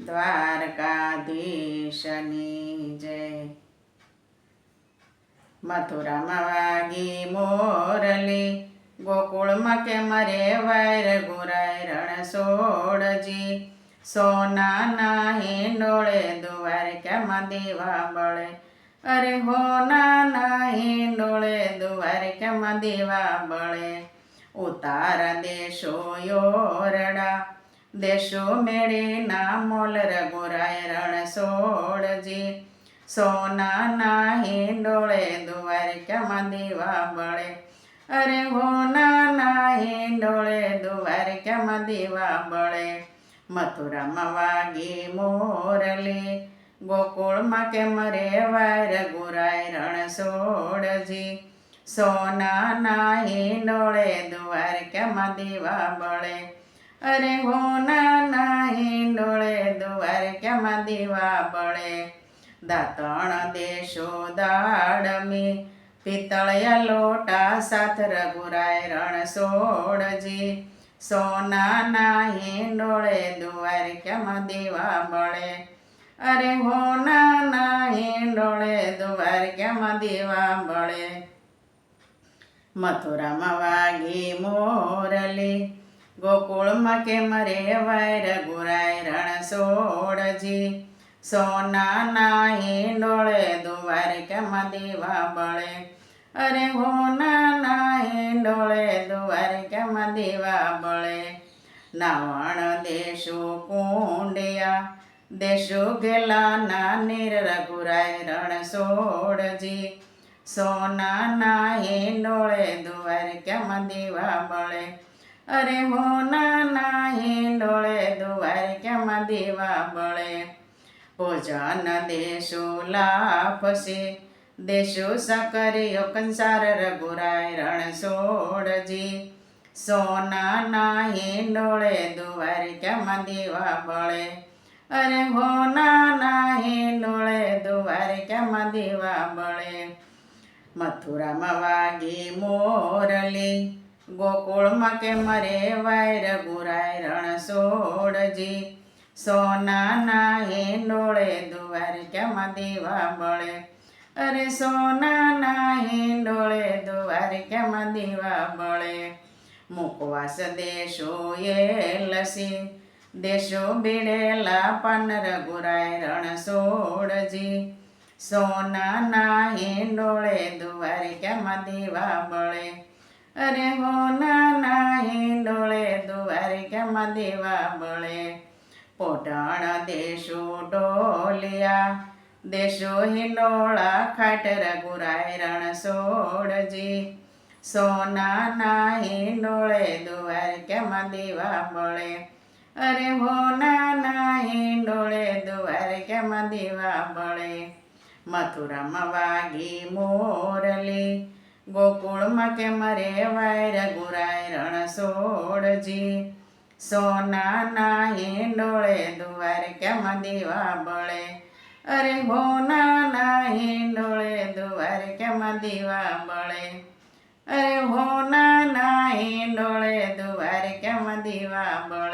દ્વારકાધીશની જય। મથુરામાં વાગી મોરલી, ગોકુળમાં કેમ રેવાય રઘુરાય રણછોડજી। સોનાના હિંડોળે દ્વારકામાં દીવા બળે, અરે હોનાના હિંડોળે દ્વારકામાં દીવા બળે। ઉતાર દેશો યોરડા, દેશો મેળીના મોલ રઘુરાય રણછોડજી। સોનાના હિંડોળે દ્વારકામાં દીવા બળે, અરે હોનાના હિંડોળે દ્વારકામાં દીવા બળે। મથુરામાં વાગી મોરલી, ગોકુળમાં કેમ રેવાય રઘુરાય રણછોડજી। સોનાના હિંડોળે દ્વારકામાં દીવા બળે, અરે હોનાના હિંડોળે દ્વારકામાં દીવા બળે। દાતણ દેશો દાડમી, પિત્તળિયા લોટા સાથ રઘુરાય રણછોડજી। સોનાના હિંડોળે દ્વારકામાં દીવા બળે, અરે હોનાના હિંડોળે દ્વારકામાં દીવા બળે। મથુરામાં વાગી મોરલી, ગોકુળમાં કેમ રેવાય રઘુરાય રણછોડજી। સોનાના હિંડોળે દ્વારકામાં દીવા બળે, અરે હોનાના હિંડોળે દ્વારકામાં દીવા બળે। નાવણ દેશો કુંડિયા, દેશો ગેલાના નીર રઘુરાય રણછોડજી। સોનાના હિંડોળે દ્વારકામાં દીવા બળે, અરે હોનાના હિંડોળે દ્વારકામાં દીવા બળે। ભોજન દેશો લાપસી, દેશો સાકરીઓ કંસાર રઘુરાય રણછોડજી। સોનાના હિંડોળે દ્વારકામાં દીવા બળે, અરે હોનાના હિંડોળે દ્વારકામાં દીવા બળે। મથુરામાં વાગી મોરલી, ગોકુળમાં કેમ રેવાય રઘુરાય રણછોડજી। સોનાના હિંડોળે દ્વારકામાં દીવા બળે, અરે સોનાના હિંડોળે દ્વારકામાં દીવા બળે। મુકવાસ દેશો એલસી, દેશો બીડેલા પાન રઘુરાય રણછોડજી। સોનાના હિંડોળે દ્વારકામાં દીવા બળે, અરે હોનાના હિંડોળે દ્વારકામાં દીવા બળે। પોટણ દેશો ડોલિયા, દેશો હિંડોળા ખાટ રઘુરાય રણછોડજી। સોનાના હિંડોળે દ્વારકામાં દીવા બળે, અરે હોનાના હિંડોળે દ્વારકામાં દીવા બળે। મથુરામાં વાગી મોરલી, ગોકુળમાં કેમ રેવાય રઘુરાય રણછોડજી। સોનાના હિંડોળે દ્વારકામાં દીવા બળે, અરે હોનાના હિંડોળે દ્વારકામાં દીવા બળે, અરે હોનાના હિંડોળે દ્વારકામાં દીવા બળે।